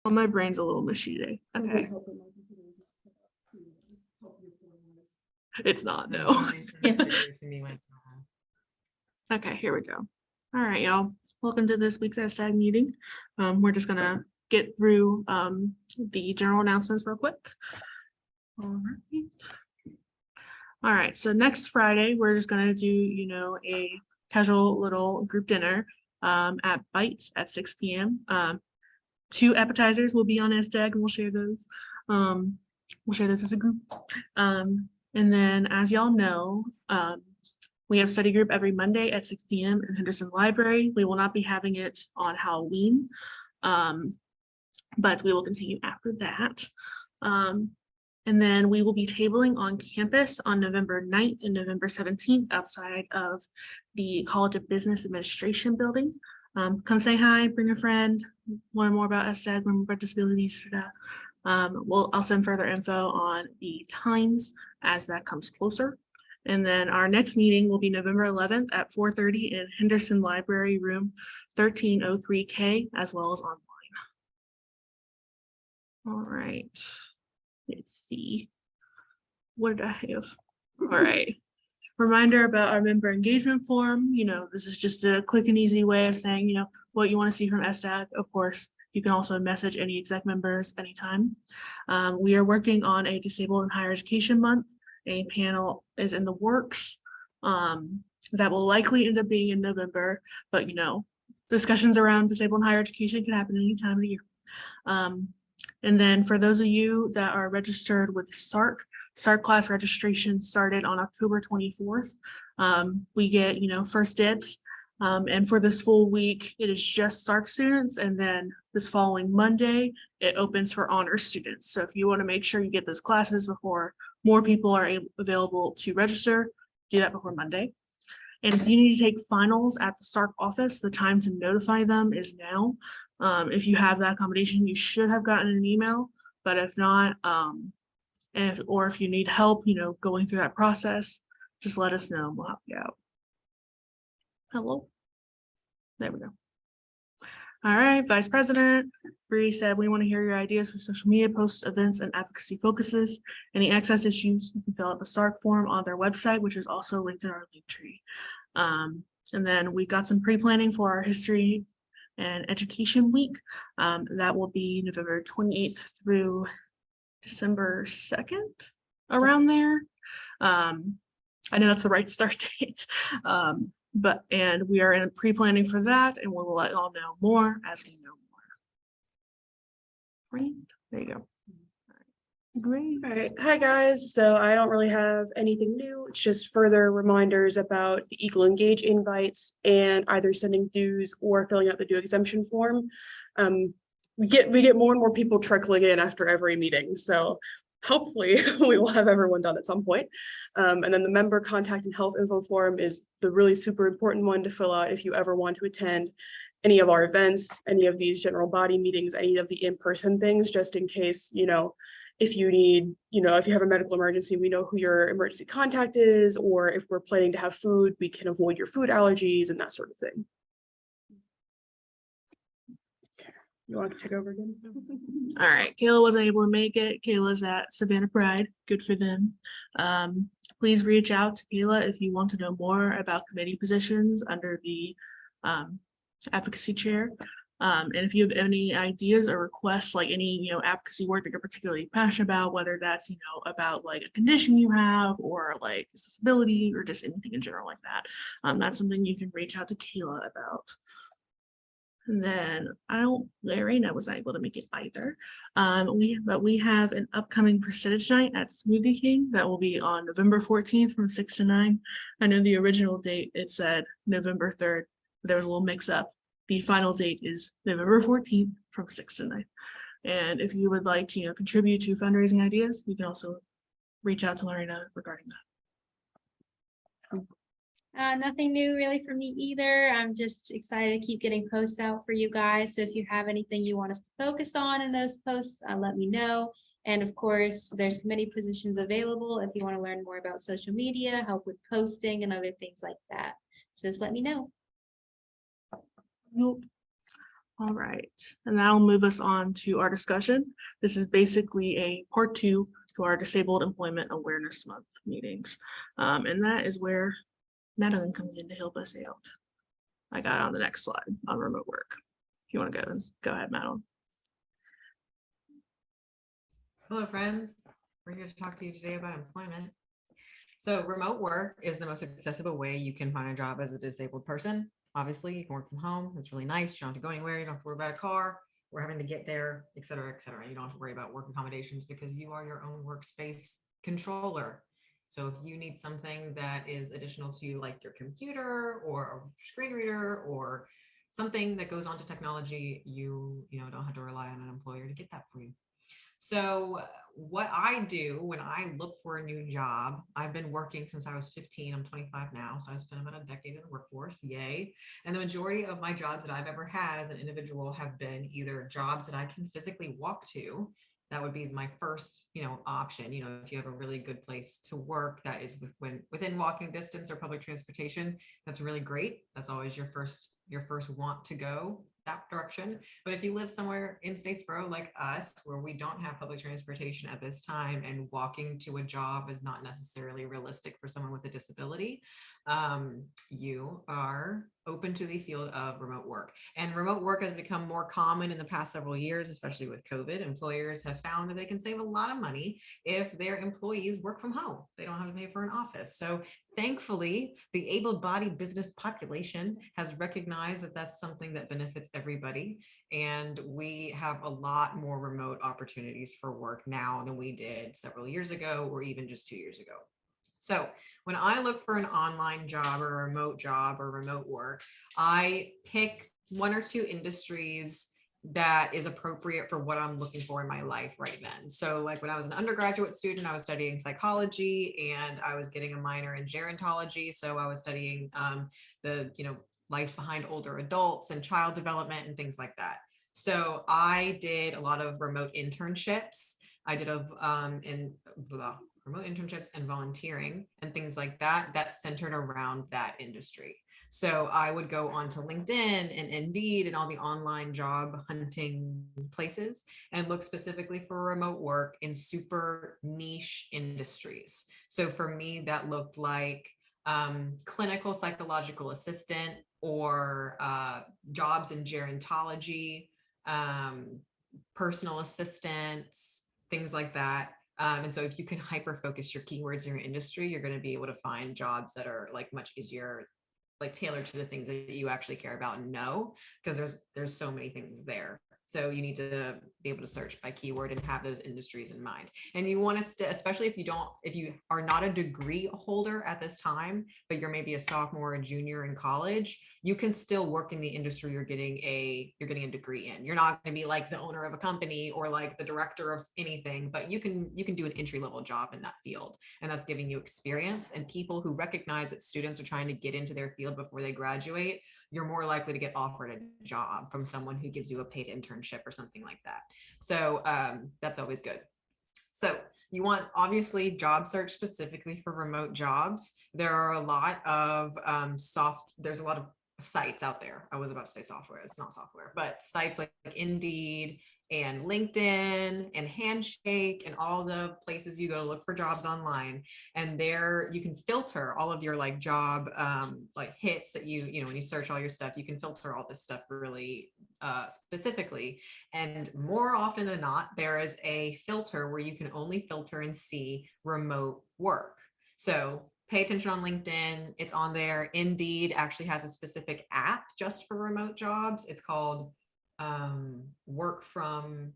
Oh, my brain's a little mushy today. Okay. It's not, no. Okay, here we go. All right, y'all. Welcome to this week's STAG meeting. We're just gonna get through the general announcements real quick. All right, so next Friday, we're just gonna do, a casual little group dinner at Bites at 6 p.m. 2 appetizers will be on STAG and we'll share those. We'll share this as a group. And then as y'all know, we have study group every Monday at 6 p.m. in Henderson Library. We will not be having it on Halloween, but we will continue after that. And then we will be tabling on campus on November 9th and November 17th outside of the College of Business Administration building. Come say hi, bring a friend, learn more about STAG, learn more about disabilities. I'll send further info on the times as that comes closer. And then our next meeting will be November 11th at 4:30 in Henderson Library Room 1303K, as well as online. All right. Let's see. What did I have? All right. Reminder about our member engagement form. This is just a quick and easy way of saying, what you want to see from STAG. Of course, you can also message any exec members anytime. We are working on a Disabled in Higher Education Month. A panel is in the works that will likely end up being in November, but discussions around disabled in higher education can happen any time of the year. And then for those of you that are registered with SARC class registration started on October 24th. We get, first dibs. And for this full week, it is just SARC students. And then this following Monday, it opens for honors students. So if you want to make sure you get those classes before more people are available to register, do that before Monday. And if you need to take finals at the SARC office, the time to notify them is now. If you have that accommodation, you should have gotten an email, but if not, or if you need help, going through that process, just let us know and we'll help you out. Hello. There we go. All right, Vice President Bree said, we want to hear your ideas for social media posts, events, and advocacy focuses. Any access issues, you can fill out the SARC form on their website, which is also linked in our link tree. And then we've got some pre-planning for our history and education week. That will be November 28th through December 2nd, around there. I know that's the right start date. And we are in pre-planning for that, and we will let y'all know more as we know more. Great. There you go. Great. All right. Hi, guys. So I don't really have anything new. It's just further reminders about the Equal Engage invites and either sending dues or filling out the due exemption form. We get more and more people trickling in after every meeting. So hopefully we will have everyone done at some point. And then the member contact and health info form is the really super important one to fill out if you ever want to attend any of our events, any of these general body meetings, any of the in-person things, just in case, if you need, if you have a medical emergency, we know who your emergency contact is, or if we're planning to have food, we can avoid your food allergies and that sort of thing. You want to take over again? All right, Kayla wasn't able to make it. Kayla's at Savannah Pride. Good for them. Please reach out to Kayla if you want to know more about committee positions under the advocacy chair. And if you have any ideas or requests, like any, advocacy work that you're particularly passionate about, whether that's, about like a condition you have or like a disability or just anything in general like that, that's something you can reach out to Kayla about. And then Larry wasn't able to make it either. But we have an upcoming percentage night at Smoothie King that will be on November 14th from 6 to 9. I know the original date, it said November 3rd, but there was a little mix up. The final date is November 14th from 6 to 9. And if you would like to, contribute to fundraising ideas, you can also reach out to Lorena regarding that. Nothing new really for me either. I'm just excited to keep getting posts out for you guys. So if you have anything you want us to focus on in those posts, let me know. And of course, there's committee positions available if you want to learn more about social media, help with posting and other things like that. So just let me know. Nope. All right, and that'll move us on to our discussion. This is basically a part 2 to our Disabled Employment Awareness Month meetings. And that is where Madeline comes in to help us out. I got it on the next slide on remote work. If you want to go ahead, Madeline. Hello, friends. We're here to talk to you today about employment. So remote work is the most accessible way you can find a job as a disabled person. Obviously, you can work from home. It's really nice. You don't have to go anywhere. You don't have to worry about a car. We're having to get there, et cetera, et cetera. You don't have to worry about work accommodations because you are your own workspace controller. So if you need something that is additional to like your computer or a screen reader or something that goes onto technology, you don't have to rely on an employer to get that for you. So what I do when I look for a new job, I've been working since I was 15. I'm 25 now. So I spent about a decade in the workforce. Yay. And the majority of my jobs that I've ever had as an individual have been either jobs that I can physically walk to. That would be my first, option. If you have a really good place to work that is within walking distance or public transportation, that's really great. That's always your first want to go that direction. But if you live somewhere in Statesboro like us, where we don't have public transportation at this time and walking to a job is not necessarily realistic for someone with a disability, you are open to the field of remote work. And remote work has become more common in the past several years, especially with COVID. Employers have found that they can save a lot of money if their employees work from home. They don't have to pay for an office. So thankfully, the able-bodied business population has recognized that that's something that benefits everybody. And we have a lot more remote opportunities for work now than we did several years ago, or even just 2 years ago. So when I look for an online job or a remote job or remote work, I pick 1 or 2 industries that is appropriate for what I'm looking for in my life right then. So like when I was an undergraduate student, I was studying psychology and I was getting a minor in gerontology. So I was studying the life behind older adults and child development and things like that. So I did a lot of remote internships. I did remote internships and volunteering and things like that centered around that industry. So I would go onto LinkedIn and Indeed and all the online job hunting places and look specifically for remote work in super niche industries. So for me, that looked like clinical psychological assistant or jobs in gerontology, personal assistants, things like that. And so if you can hyper focus your keywords in your industry, you're going to be able to find jobs that are like much easier, like tailored to the things that you actually care about and know, because there's so many things there. So you need to be able to search by keyword and have those industries in mind. And you want to especially if you are not a degree holder at this time, but you're maybe a sophomore or a junior in college, you can still work in the industry you're getting a degree in. You're not going to be like the owner of a company or like the director of anything, but you can do an entry-level job in that field. And that's giving you experience, and people who recognize that students are trying to get into their field before they graduate, you're more likely to get offered a job from someone who gives you a paid internship or something like that. So that's always good. So you want obviously job search specifically for remote jobs. There are a lot of there's a lot of sites out there. I was about to say software. It's not software, but sites like Indeed and LinkedIn and Handshake and all the places you go to look for jobs online. And there you can filter all of your like job like hits that when you search all your stuff, you can filter all this stuff really specifically. And more often than not, there is a filter where you can only filter and see remote work. So pay attention on LinkedIn. It's on there. Indeed actually has a specific app just for remote jobs. It's called Work From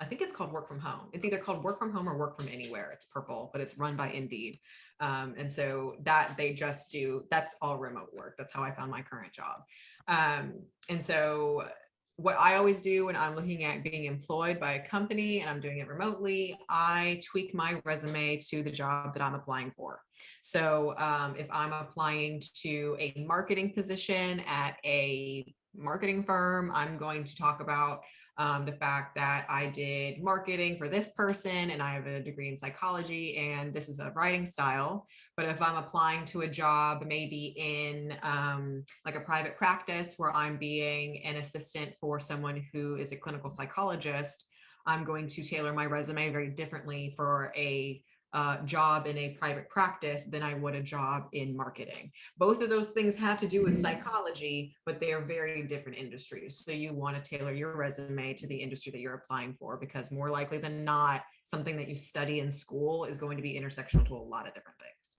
Home. It's either called Work From Home or Work From Anywhere. It's purple, but it's run by Indeed. And so that's all remote work. That's how I found my current job. And so what I always do when I'm looking at being employed by a company and I'm doing it remotely, I tweak my resume to the job that I'm applying for. So if I'm applying to a marketing position at a marketing firm, I'm going to talk about The fact that I did marketing for this person and I have a degree in psychology and this is a writing style. But if I'm applying to a job, maybe in like a private practice where I'm being an assistant for someone who is a clinical psychologist, I'm going to tailor my resume very differently for a job in a private practice than I would a job in marketing. Both of those things have to do with psychology, but they are very different industries. So you want to tailor your resume to the industry that you're applying for, because more likely than not, something that you study in school is going to be intersectional to a lot of different things.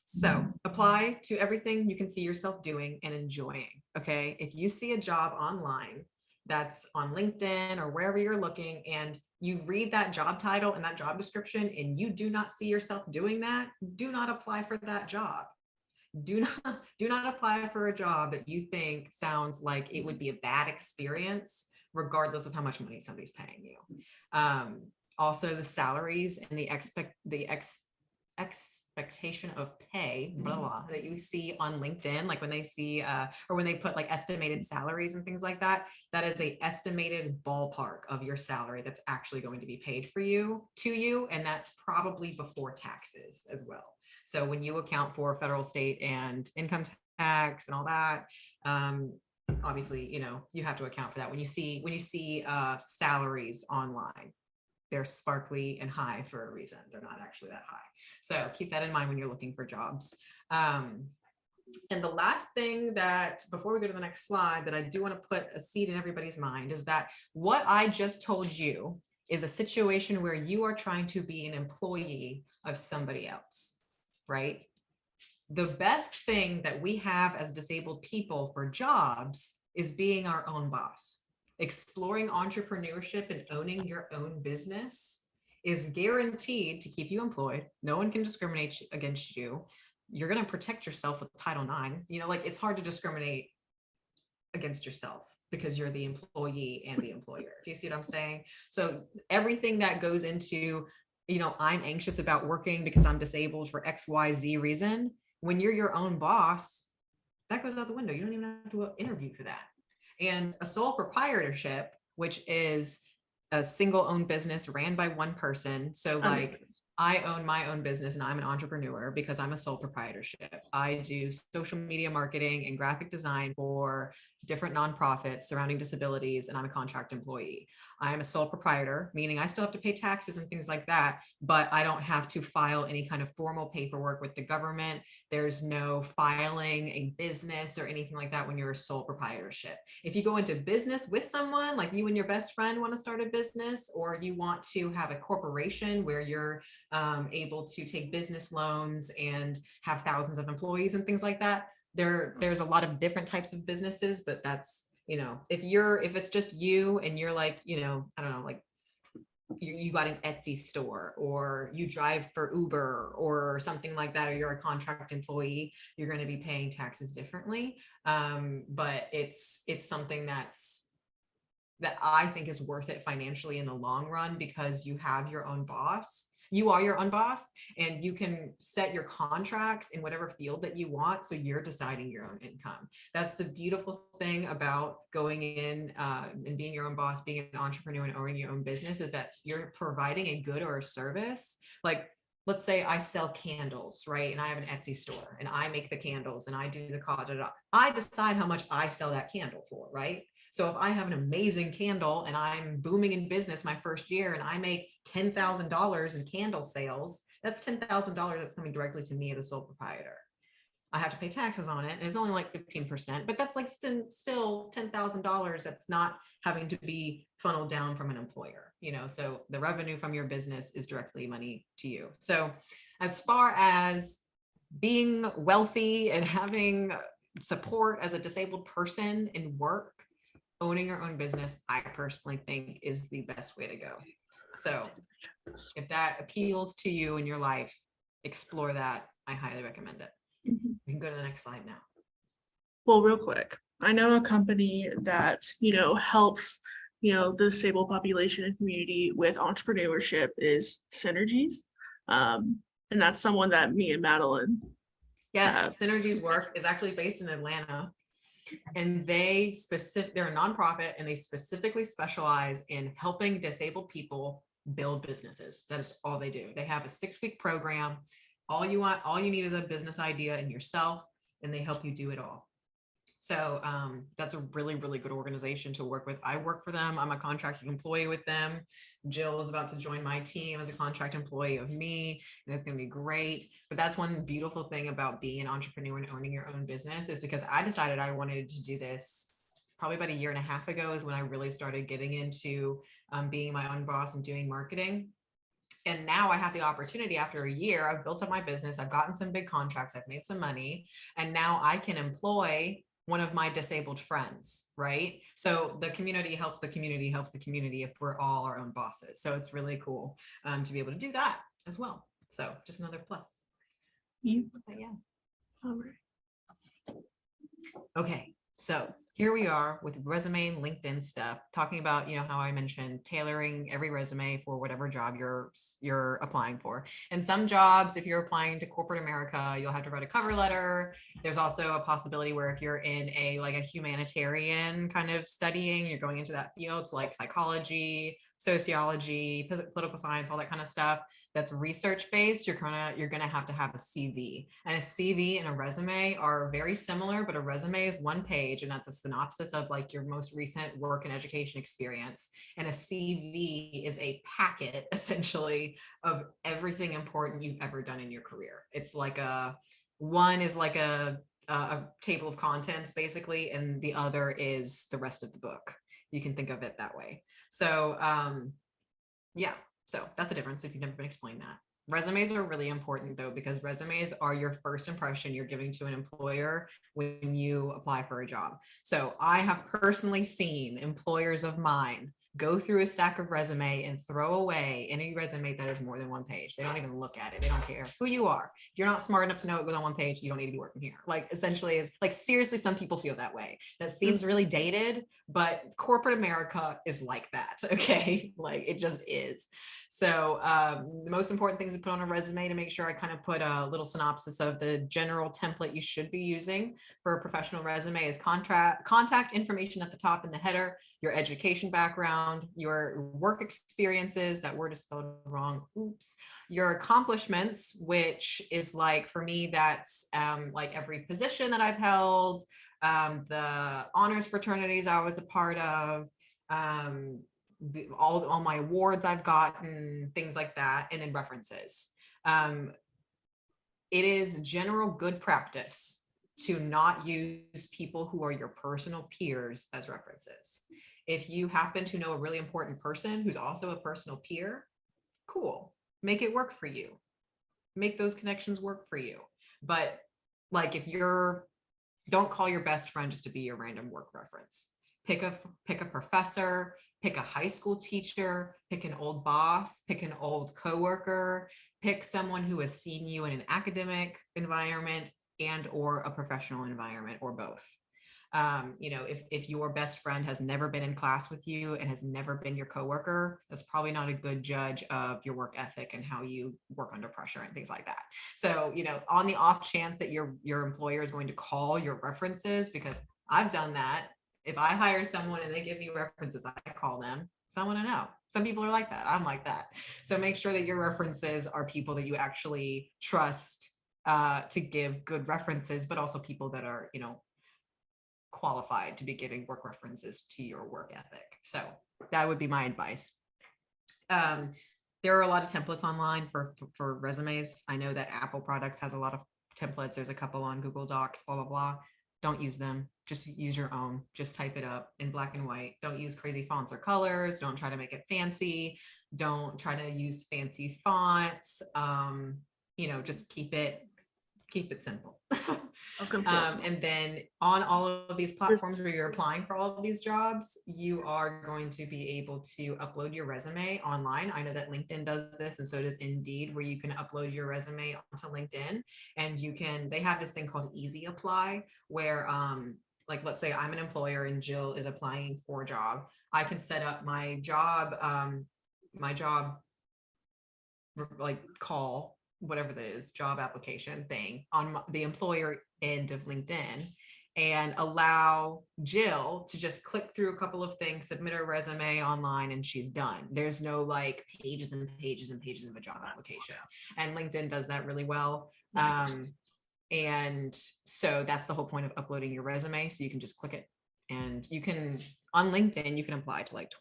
So apply to everything you can see yourself doing and enjoying. Okay. If you see a job online that's on LinkedIn or wherever you're looking, and you read that job title and that job description and you do not see yourself doing that, do not apply for that job. Do not apply for a job that you think sounds like it would be a bad experience, regardless of how much money somebody's paying you. Also, the salaries and the expectation of pay, blah, blah, that you see on LinkedIn, like when they see or when they put like estimated salaries and things like that, that is a estimated ballpark of your salary that's actually going to be paid for you to you, and that's probably before taxes as well. So when you account for federal, state, and income tax and all that, obviously, you know, you have to account for that. When you see salaries online, they're sparkly and high for a reason. They're not actually that high. So keep that in mind when you're looking for jobs. And the last thing that, before we go to the next slide, that I do want to put a seed in everybody's mind is that what I just told you is a situation where you are trying to be an employee of somebody else, right? The best thing that we have as disabled people for jobs is being our own boss. Exploring entrepreneurship and owning your own business is guaranteed to keep you employed. No one can discriminate against you. You're going to protect yourself with Title IX. You know, like, it's hard to discriminate against yourself because you're the employee and the employer. Do you see what I'm saying? So everything that goes into, you know, I'm anxious about working because I'm disabled for XYZ reason. When you're your own boss, that goes out the window. You don't even have to interview for that. And a sole proprietorship, which is a single owned business ran by one person. So like, I own my own business and I'm an entrepreneur because I'm a sole proprietorship. I do social media marketing and graphic design for different nonprofits surrounding disabilities, and I'm a contract employee. I'm a sole proprietor, meaning I still have to pay taxes and things like that, but I don't have to file any kind of formal paperwork with the government. There's no filing a business or anything like that when you're a sole proprietorship. If you go into business with someone, like you and your best friend want to start a business, or you want to have a corporation where you're able to take business loans and have thousands of employees and things like that, there's a lot of different types of businesses, but that's, you know, if it's just you and you're like, you know, I don't know, like you got an Etsy store, or you drive for Uber or something like that, or you're a contract employee, you're going to be paying taxes differently. But it's something that I think is worth it financially in the long run, because you have your own boss. You are your own boss, and you can set your contracts in whatever field that you want. So you're deciding your own income. That's the beautiful thing about going in and being your own boss, being an entrepreneur and owning your own business, is that you're providing a good or a service. Like, let's say I sell candles, right? And I have an Etsy store and I make the candles and I do the cost. I decide how much I sell that candle for, right? So if I have an amazing candle and I'm booming in business my first year and I make $10,000 in candle sales, that's $10,000 that's coming directly to me as a sole proprietor. I have to pay taxes on it, and it's only like 15%, but that's like still $10,000 that's not having to be funneled down from an employer, you know? So the revenue from your business is directly money to you. So as far as being wealthy and having support as a disabled person in work, owning your own business, I personally think is the best way to go. So if that appeals to you in your life, explore that. I highly recommend it. We can go to the next slide now. Well, real quick, I know a company that, you know, helps, you know, the disabled population and community with entrepreneurship is Synergies. And that's someone that me and Madeline. Yes, Synergies work is actually based in Atlanta. and they're a nonprofit, and they specifically specialize in helping disabled people build businesses. That is all they do. They have a 6-week program. All you need is a business idea and yourself, and they help you do it all. So that's a really, really good organization to work with. I work for them. I'm a contracted employee with them. Jill is about to join my team as a contract employee of me, and it's going to be great. But that's one beautiful thing about being an entrepreneur and owning your own business, is because I decided I wanted to do this probably about 1.5 years ago is when I really started getting into being my own boss and doing marketing. And now I have the opportunity after a year, I've built up my business, I've gotten some big contracts, I've made some money, and now I can employ one of my disabled friends, right? So the community helps the community helps the community if we're all our own bosses. So it's really cool to be able to do that as well. So just another plus. But yeah. All right. Okay. So here we are with resume and LinkedIn stuff, talking about, how I mentioned tailoring every resume for whatever job you're applying for. And some jobs, if you're applying to corporate America, you'll have to write a cover letter. There's also a possibility where if you're in a humanitarian kind of studying, you're going into that field, so like psychology, sociology, political science, all that kind of stuff. That's research based, you're gonna have to have a CV, and a CV and a resume are very similar, but a resume is 1 page, and that's a synopsis of like your most recent work and education experience, and a CV is a packet essentially of everything important you've ever done in your career. It's like one is like a table of contents basically, and the other is the rest of the book. You can think of it that way. So yeah. So that's the difference if you've never been explained that. Resumes are really important though, because resumes are your first impression you're giving to an employer when you apply for a job. So I have personally seen employers of mine go through a stack of resume and throw away any resume that is more than 1 page. They don't even look at it. They don't care who you are. If you're not smart enough to know it goes on 1 page, you don't need to be working here. Like essentially is like, seriously, some people feel that way. That seems really dated, but corporate America is like that. Okay. Like it just is. So the most important things to put on a resume, to make sure I kind of put a little synopsis of the general template you should be using for a professional resume, is contact information at the top in the header, your education background, your work experiences, that word is spelled wrong, oops, your accomplishments, which is like, for me, that's like every position that I've held, the honors fraternities I was a part of, all my awards I've gotten, things like that, and then references. It is general good practice to not use people who are your personal peers as references. If you happen to know a really important person who's also a personal peer, cool, make it work for you. Make those connections work for you. But like, don't call your best friend just to be your random work reference. Pick a professor, pick a high school teacher, pick an old boss, pick an old coworker, pick someone who has seen you in an academic environment and or a professional environment, or both. If your best friend has never been in class with you and has never been your coworker, that's probably not a good judge of your work ethic and how you work under pressure and things like that. So, on the off chance that your employer is going to call your references, because I've done that. If I hire someone and they give me references, I call them. So I want to know. Some people are like that. I'm like that. So make sure that your references are people that you actually trust to give good references, but also people that are, qualified to be giving work references to your work ethic. So that would be my advice. There are a lot of templates online for resumes. I know that Apple Products has a lot of templates. There's a couple on Google Docs, blah, blah, blah. Don't use them. Just use your own. Just type it up in black and white. Don't use crazy fonts or colors. Don't try to make it fancy. Don't try to use fancy fonts. Just keep it simple. I was gonna and then on all of these platforms where you're applying for all of these jobs, you are going to be able to upload your resume online. I know that LinkedIn does this, and so does Indeed, where you can upload your resume onto LinkedIn, and they have this thing called Easy Apply, where like, let's say I'm an employer and Jill is applying for a job. I can set up my job like call, whatever that is, job application thing on the employer end of LinkedIn. and allow Jill to just click through a couple of things, submit her resume online, and she's done. There's no like pages and pages and pages of a job application. And LinkedIn does that really well. And so that's the whole point of uploading your resume. So you can just click it, and you can, on LinkedIn, you can apply to like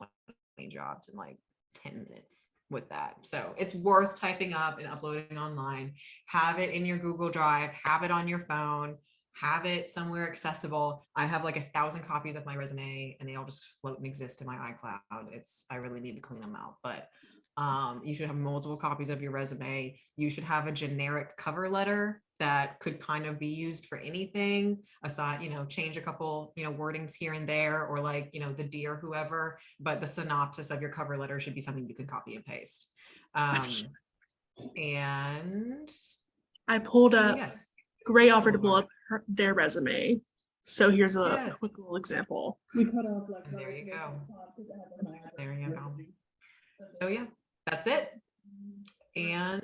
20 jobs in like 10 minutes with that. So it's worth typing up and uploading online. Have it in your Google Drive, have it on your phone, have it somewhere accessible. I have like 1,000 copies of my resume, and they all just float and exist in my iCloud. I really need to clean them out, but you should have multiple copies of your resume. You should have a generic cover letter that could kind of be used for anything aside, change a couple, wordings here and there, or like, the dear whoever, but the synopsis of your cover letter should be something you can copy and paste. And I pulled up, yes. Gray offered to pull up their resume. So here's a Yes. quick little example. We cut off like. And there you go. There you go. So yeah, that's it. And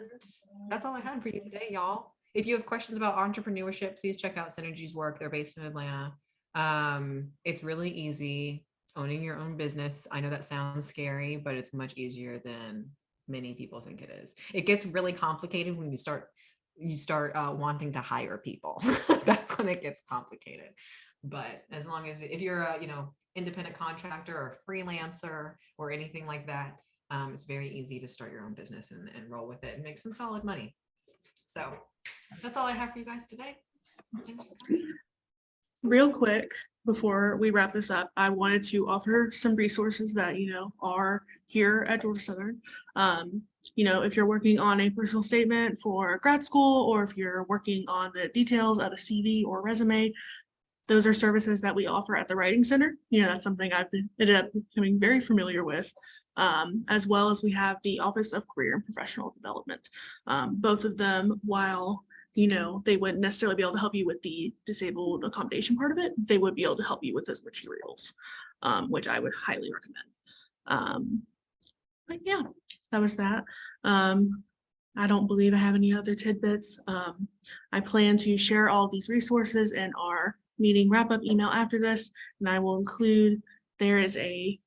that's all I had for you today, y'all. If you have questions about entrepreneurship, please check out Synergy's work. They're based in Atlanta. It's really easy owning your own business. I know that sounds scary, but it's much easier than many people think it is. It gets really complicated when you start wanting to hire people. That's when it gets complicated. But as long as, if you're a independent contractor or freelancer or anything like that, it's very easy to start your own business and roll with it and make some solid money. So that's all I have for you guys today. Thanks for coming. Real quick, before we wrap this up, I wanted to offer some resources that, are here at Georgia Southern. If you're working on a personal statement for grad school, or if you're working on the details of a CV or resume, those are services that we offer at the Writing Center. That's something I've ended up becoming very familiar with, as well as we have the Office of Career and Professional Development. Both of them, while they wouldn't necessarily be able to help you with the disabled accommodation part of it, they would be able to help you with those materials, which I would highly recommend. But yeah, that was that. I don't believe I have any other tidbits. I plan to share all these resources in our meeting wrap-up email after this, and I will include, there is a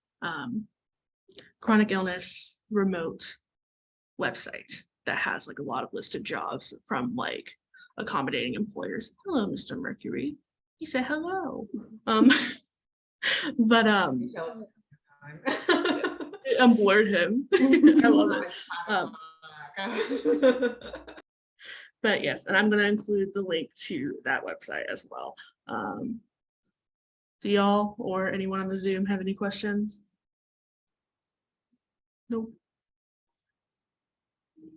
chronic illness remote website that has like a lot of listed jobs from like accommodating employers. Hello, Mr. Mercury. He said hello. But I'm bored him. I love it. But yes, and I'm going to include the link to that website as well. Do y'all or anyone on the Zoom have any questions? Nope.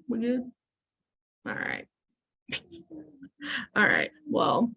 We good? All right. All right. Well,